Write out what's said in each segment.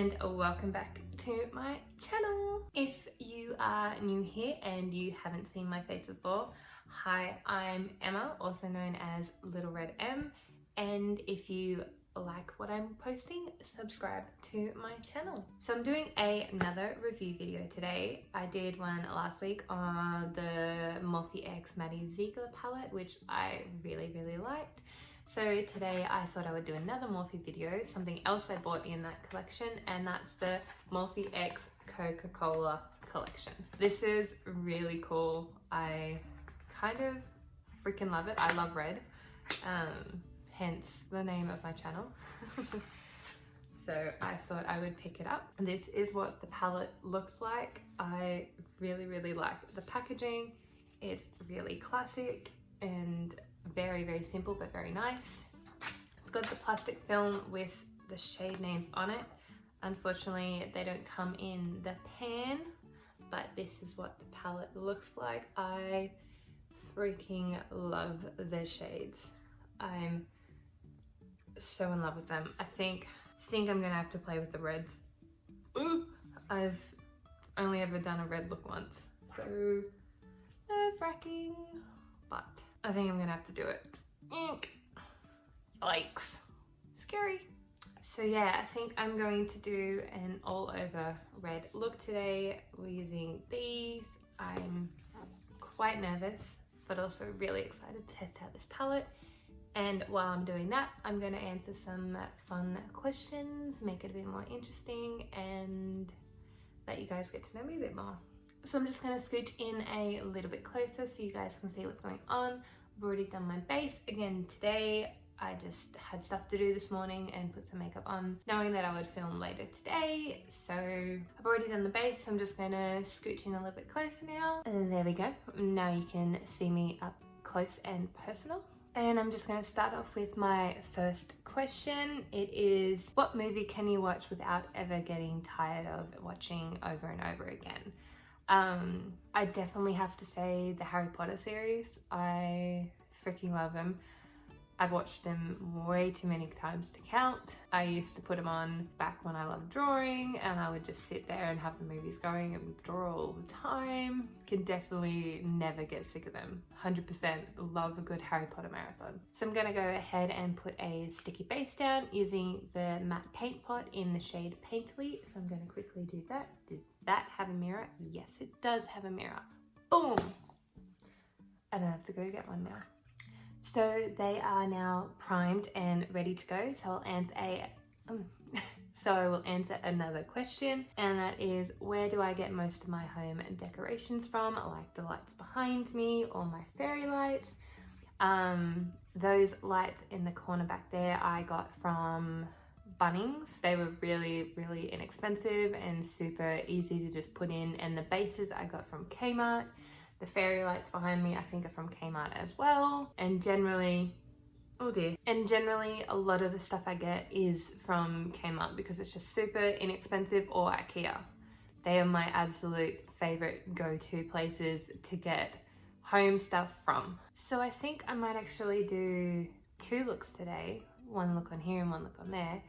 and welcome back to my channel. If you are new here and you haven't seen my face before, hi, I'm Emma, also known as Little Red M, and if you like what I'm posting, subscribe to my channel. So I'm doing another review video today. I did one last week on the Morphe X Maddie Ziegler palette, which I really liked. So today I thought I would do another Morphe video, something else I bought in that collection, and that's the Morphe X Coca-Cola collection. This is really cool. I kind of freaking love it. I love red, hence the name of my channel. So I thought I would pick it up. This is what the palette looks like. I really like the packaging. It's really classic and very simple but very nice. It's got the plastic film with the shade names on it. Unfortunately, they don't come in the pan, but this is what the palette looks like. I freaking love the shades. I'm so in love with them. I think I'm gonna have to play with the reds. Ooh, I've only ever done a red look once, so nerve-wracking, but I think I'm gonna have to do it. Yikes, scary. So yeah, I think I'm going to do an all over red look today. We're using these. I'm quite nervous, but also really excited to test out this palette. And while I'm doing that, I'm going to answer some fun questions, make it a bit more interesting, and let you guys get to know me a bit more. So I'm just going to scooch in a little bit closer so you guys can see what's going on. I've already done my base again today. I just had stuff to do this morning and put some makeup on, knowing that I would film later today. So I've already done the base, so I'm just going to scooch in a little bit closer now. And there we go. Now you can see me up close and personal. And I'm just going to start off with my first question. It is, what movie can you watch without ever getting tired of watching over and over again? I definitely have to say the Harry Potter series. I freaking love them. I've watched them way too many times to count. I used to put them on back when I loved drawing, and I would just sit there and have the movies going and draw all the time. Can definitely never get sick of them. 100% love a good Harry Potter marathon. So I'm gonna go ahead and put a sticky base down using the matte paint pot in the shade Painterly. So I'm gonna quickly do that. Did that have a mirror? Yes, it does have a mirror. Boom! I don't have to go get one now. So they are now primed and ready to go. So I'll answer I will answer another question, and that is, where do I get most of my home decorations from? Like the lights behind me or my fairy lights. Those lights in the corner back there I got from Bunnings. They were really inexpensive and super easy to just put in, and the bases I got from Kmart. The fairy lights behind me I think are from Kmart as well. And generally, oh dear. And generally a lot of the stuff I get is from Kmart because it's just super inexpensive, or IKEA. They are my absolute favorite go-to places to get home stuff from. So I think I might actually do two looks today. One look on here and one look on there,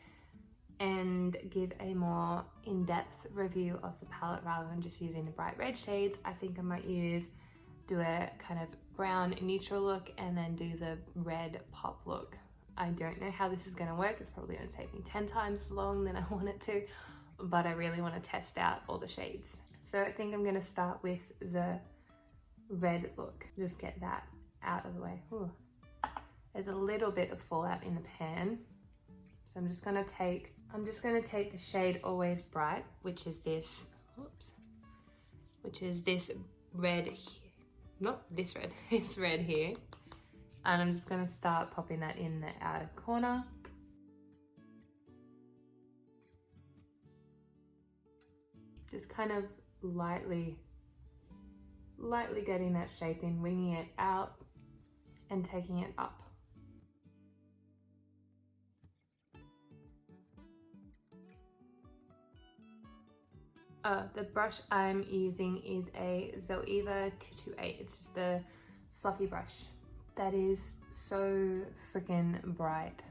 and give a more in-depth review of the palette rather than just using the bright red shades. I think I might do a kind of brown neutral look and then do the red pop look. I don't know how this is going to work. It's probably going to take me 10 times as long than I want it to, but I really want to test out all the shades. So I think I'm going to start with the red look. Just get that out of the way. Ooh. There's a little bit of fallout in the pan. So I'm just going to take the shade Always Bright, which is this, red here. Not this red, this red here. And I'm just going to start popping that in the outer corner. Just kind of lightly getting that shape in, winging it out and taking it up. The brush I'm using is a Zoeva 228. It's just a fluffy brush. That is so freaking bright.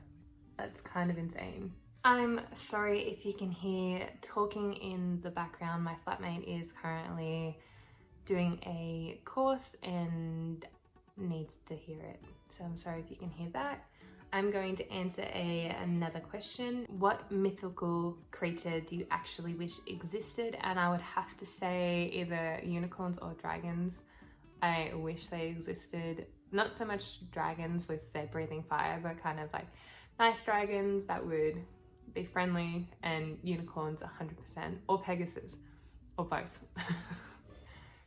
That's kind of insane. I'm sorry if you can hear talking in the background. My flatmate is currently doing a course and needs to hear it. So I'm sorry if you can hear that. I'm going to answer another question. What mythical creature do you actually wish existed? And I would have to say either unicorns or dragons. I wish they existed. Not so much dragons with their breathing fire, but kind of like nice dragons that would be friendly, and unicorns 100%, or Pegasus, or both.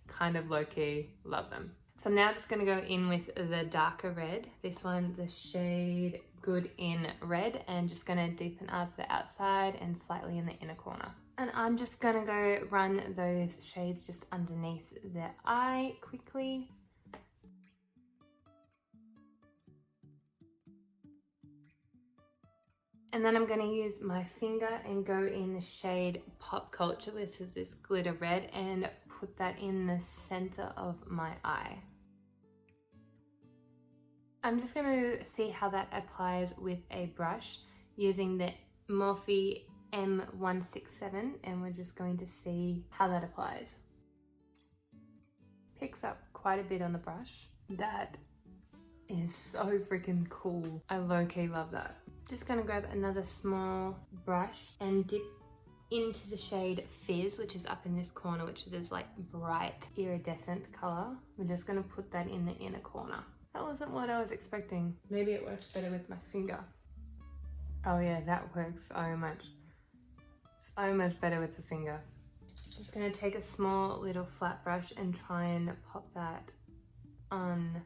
Kind of low-key love them. So I'm now just going to go in with the darker red. This one, the shade Good in Red, and just going to deepen up the outside and slightly in the inner corner. And I'm just going to go run those shades just underneath the eye quickly. And then I'm going to use my finger and go in the shade Pop Culture. This is this glitter red, and put that in the center of my eye. I'm just going to see how that applies with a brush using the Morphe M167, and we're just going to see how that applies. Picks up quite a bit on the brush. That is so freaking cool. I low-key love that. Just gonna grab another small brush and dip into the shade Fizz, which is up in this corner, which is this like bright iridescent color. We're just gonna put that in the inner corner. That wasn't what I was expecting. Maybe it works better with my finger. Oh yeah, that works so much better with the finger. Just gonna take a small little flat brush and try and pop that on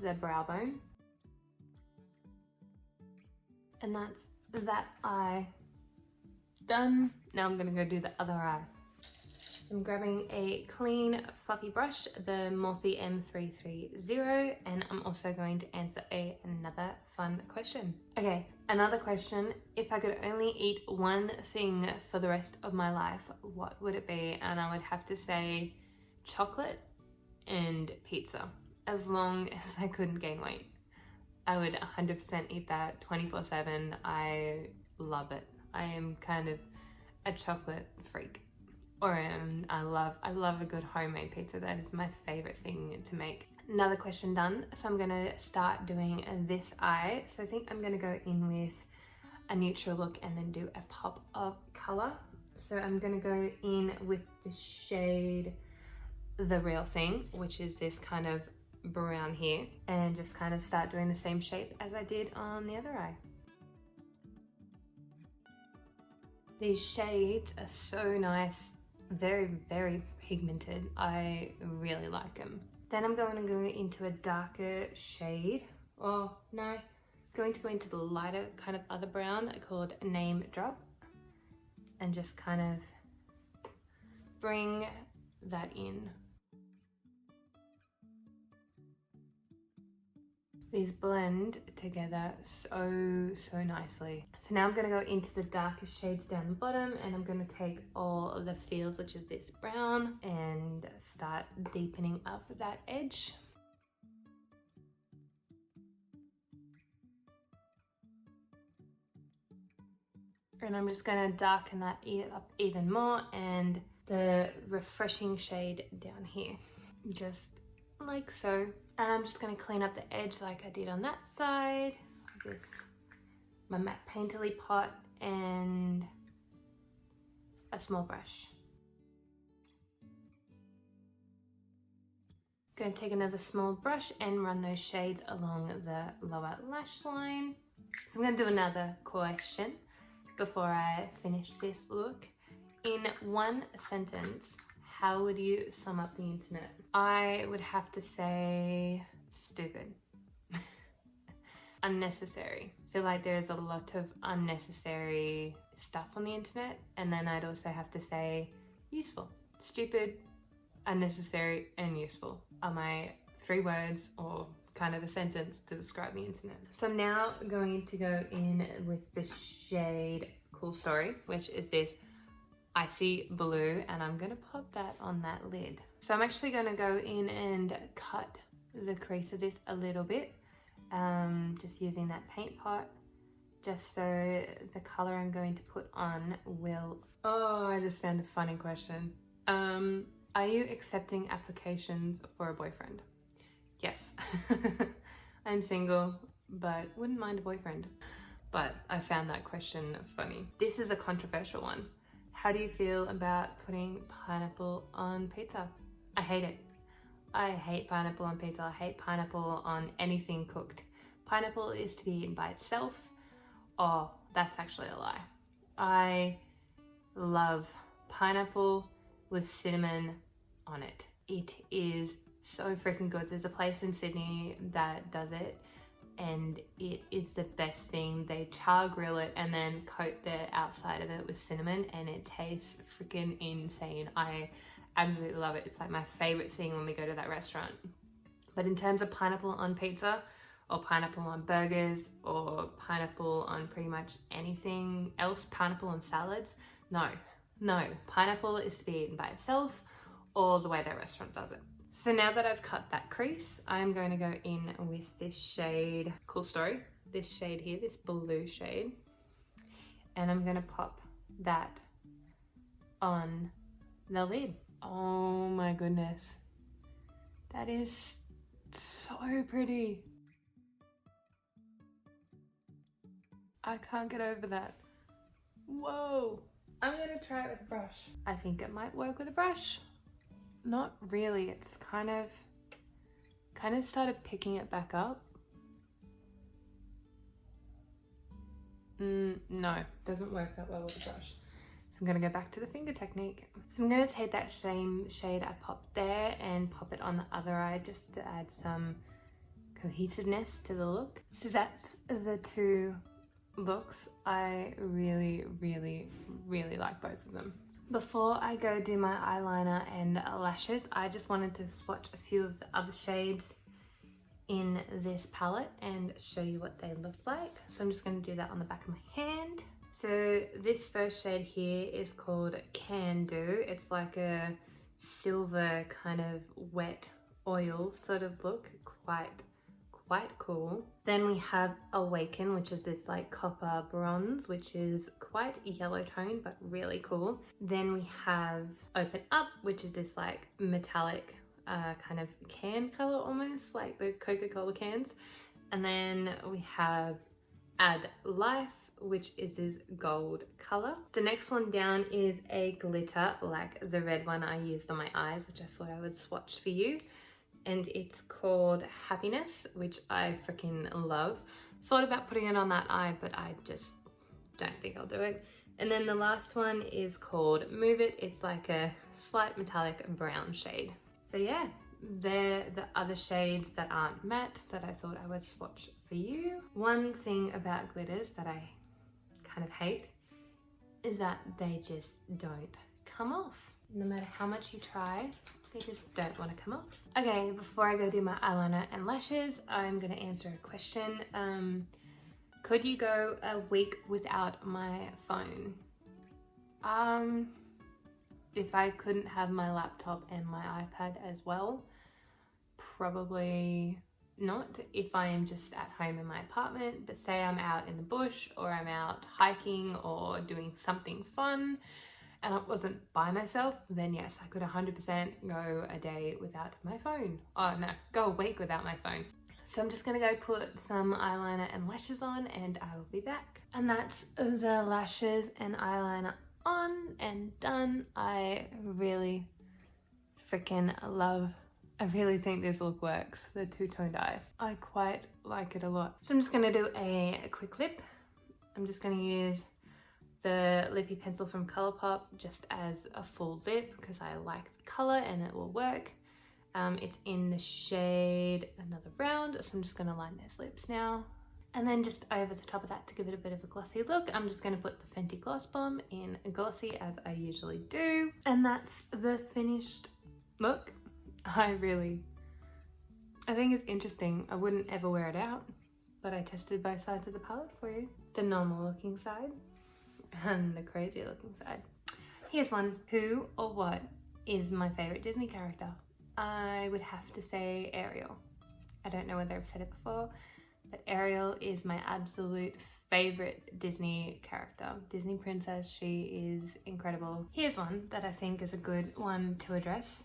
the brow bone. And that's that eye done. Now I'm gonna go do the other eye. So I'm grabbing a clean fluffy brush, the Morphe M330, and I'm also going to answer another fun question. Okay, another question. If I could only eat one thing for the rest of my life, what would it be? And I would have to say chocolate and pizza, as long as I couldn't gain weight. I would 100% eat that 24/7. I love it. I am kind of a chocolate freak. I love a good homemade pizza. That is my favorite thing to make. Another question done. So I'm gonna start doing this eye. So I think I'm gonna go in with a neutral look and then do a pop of color. So I'm gonna go in with the shade The Real Thing, which is this kind of brown here, and just kind of start doing the same shape as I did on the other eye. These shades are so nice, very, very pigmented. I really like them. Then I'm going to go into a darker shade. Oh no, going to go into the lighter kind of other brown called Name Drop, and just kind of bring that in. These blend together so nicely. So now I'm going to go into the darker shades down the bottom, and I'm going to take all of the feels, which is this brown, and start deepening up that edge. And I'm just going to darken that up even more, and the refreshing shade down here, just like so. And I'm just going to clean up the edge like I did on that side with my matte painterly pot and a small brush. Going to take another small brush and run those shades along the lower lash line. So I'm going to do another question before I finish this look. In one sentence, how would you sum up the internet? I would have to say stupid. Unnecessary. I feel like there's a lot of unnecessary stuff on the internet, and then I'd also have to say useful. Stupid, unnecessary, and useful are my 3 words, or kind of a sentence to describe the internet. So I'm now going to go in with the shade Cool Story, which is this icy blue, and I'm gonna pop that on that lid. So I'm actually gonna go in and cut the crease of this a little bit, just using that paint pot, just so the color I'm going to put on will... Oh, I just found a funny question. Are you accepting applications for a boyfriend? Yes. I'm single, but wouldn't mind a boyfriend. But I found that question funny. This is a controversial one. How do you feel about putting pineapple on pizza? I hate it. I hate pineapple on pizza. I hate pineapple on anything cooked. Pineapple is to be eaten by itself. Oh, that's actually a lie. I love pineapple with cinnamon on it. It is so freaking good. There's a place in Sydney that does it and it is the best thing. They char grill it and then coat the outside of it with cinnamon and it tastes freaking insane. I absolutely love it. It's like my favorite thing when we go to that restaurant. But in terms of pineapple on pizza or pineapple on burgers or pineapple on pretty much anything else, pineapple on salads, no. Pineapple is to be eaten by itself or the way that restaurant does it. So now that I've cut that crease, I'm going to go in with this shade, Cool Story, this shade here, this blue shade, and I'm going to pop that on the lid. Oh my goodness, that is so pretty. I can't get over that. Whoa. I'm gonna try it with a brush. I think it might work with a brush. Not really, it's kind of started picking it back up. No, doesn't work that well with a brush. So I'm gonna go back to the finger technique. So I'm gonna take that same shade I popped there and pop it on the other eye just to add some cohesiveness to the look. So that's the two looks. I really like both of them. Before I go do my eyeliner and lashes, I just wanted to swatch a few of the other shades in this palette and show you what they look like. So I'm just going to do that on the back of my hand. So this first shade here is called Can Do. It's like a silver kind of wet oil sort of look, quite cool. Then we have Awaken, which is this like copper bronze, which is quite yellow tone but really cool. Then we have Open Up, which is this like metallic kind of can color, almost like the Coca-Cola cans. And then we have Add Life, which is this gold color. The next one down is a glitter like the red one I used on my eyes, which I thought I would swatch for you. And it's called Happiness, which I freaking love. Thought about putting it on that eye, but I just don't think I'll do it. And then the last one is called Move It. It's like a slight metallic brown shade. So yeah, they're the other shades that aren't matte that I thought I would swatch for you. One thing about glitters that I kind of hate is that they just don't come off. No matter how much you try, they just don't want to come off. Okay, before I go do my eyeliner and lashes, I'm going to answer a question. Could you go a week without my phone? If I couldn't have my laptop and my iPad as well, probably not. If I am just at home in my apartment, but say I'm out in the bush or I'm out hiking or doing something fun, and I wasn't by myself, then yes, I could 100% go a day without my phone. Oh no, go a week without my phone. So I'm just gonna go put some eyeliner and lashes on and I will be back. And that's the lashes and eyeliner on and done. I really freaking love, I really think this look works, the two-toned eye. I quite like it a lot. So I'm just gonna do a quick lip. I'm just gonna use the lippy pencil from Colourpop just as a full lip because I like the color and it will work. It's in the shade Another Round, so I'm just going to line those lips now. And then just over the top of that, to give it a bit of a glossy look, I'm just going to put the Fenty Gloss Bomb in glossy as I usually do. And that's the finished look. I think it's interesting. I wouldn't ever wear it out, but I tested both sides of the palette for you. The normal looking side and the crazy looking side. Here's one. Who or what is my favorite Disney character? I would have to say Ariel. I don't know whether I've said it before, but Ariel is my absolute favorite Disney character. Disney princess, she is incredible. Here's one that I think is a good one to address.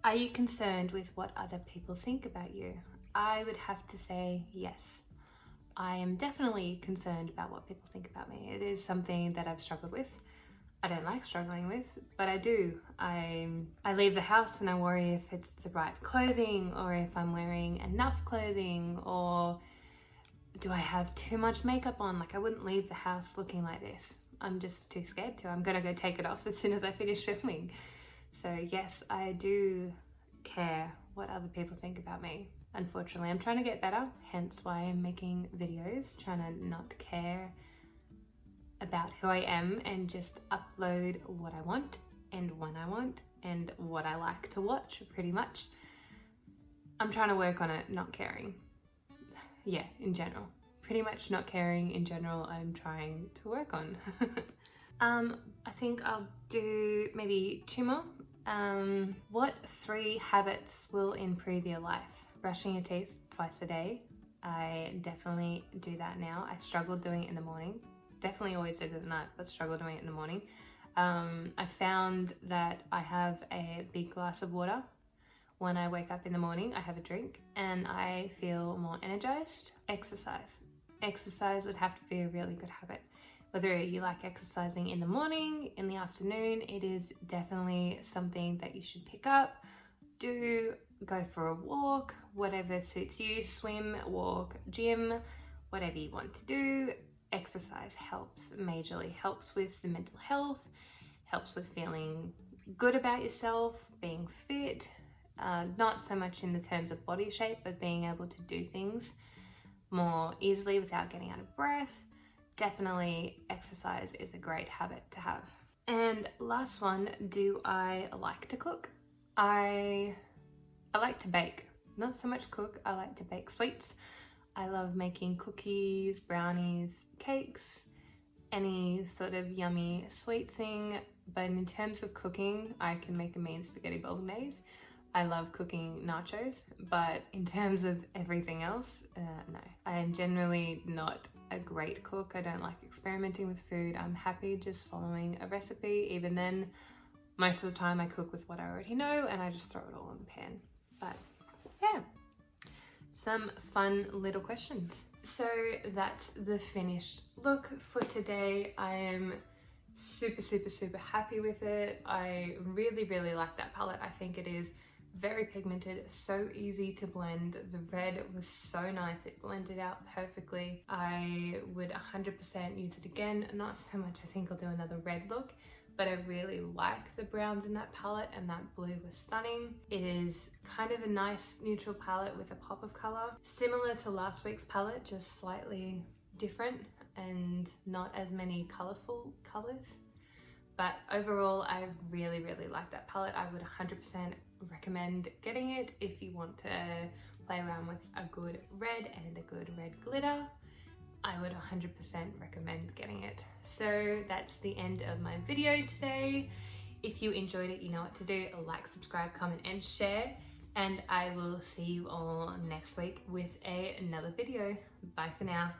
Are you concerned with what other people think about you? I would have to say yes. I am definitely concerned about what people think about me. It is something that I've struggled with. I don't like struggling with, but I do. I leave the house and I worry if it's the right clothing, or if I'm wearing enough clothing, or do I have too much makeup on? Like, I wouldn't leave the house looking like this. I'm just too scared to. I'm gonna go take it off as soon as I finish filming. So yes, I do care what other people think about me. Unfortunately, I'm trying to get better, hence why I'm making videos, trying to not care about who I am and just upload what I want and when I want and what I like to watch, pretty much. I'm trying to work on it, not caring. Yeah, in general. Pretty much not caring in general, I'm trying to work on. I think I'll do maybe 2 more. What 3 habits will improve your life? Brushing your teeth twice a day. I definitely do that now. I struggle doing it in the morning. Definitely always did it at night, but struggle doing it in the morning. I found that I have a big glass of water. When I wake up in the morning, I have a drink and I feel more energized. Exercise. Exercise would have to be a really good habit. Whether you like exercising in the morning, in the afternoon, it is definitely something that you should pick up. Do, go for a walk, whatever suits you. Swim, walk, gym, whatever you want to do. Exercise helps majorly, helps with the mental health, helps with feeling good about yourself, being fit, not so much in the terms of body shape, but being able to do things more easily without getting out of breath. Definitely exercise is a great habit to have. And last one, do I like to cook? I like to bake, not so much cook. I like to bake sweets. I love making cookies, brownies, cakes, any sort of yummy sweet thing. But in terms of cooking, I can make a mean spaghetti bolognese. I love cooking nachos, but in terms of everything else, no. I am generally not a great cook. I don't like experimenting with food. I'm happy just following a recipe. Even then, most of the time I cook with what I already know and I just throw it all in the pan. But yeah, some fun little questions. So that's the finished look for today. I am super happy with it. I really like that palette. I think it is very pigmented, so easy to blend. The red was so nice, it blended out perfectly. I would 100% use it again. Not so much, I think I'll do another red look, but I really like the browns in that palette, and that blue was stunning. It is kind of a nice neutral palette with a pop of color, similar to last week's palette, just slightly different and not as many colorful colors. But overall, I really like that palette. I would 100% recommend getting it if you want to play around with a good red and a good red glitter. I would 100% recommend getting it. So that's the end of my video today. If you enjoyed it, you know what to do. Like, subscribe, comment, and share. And I will see you all next week with another video. Bye for now.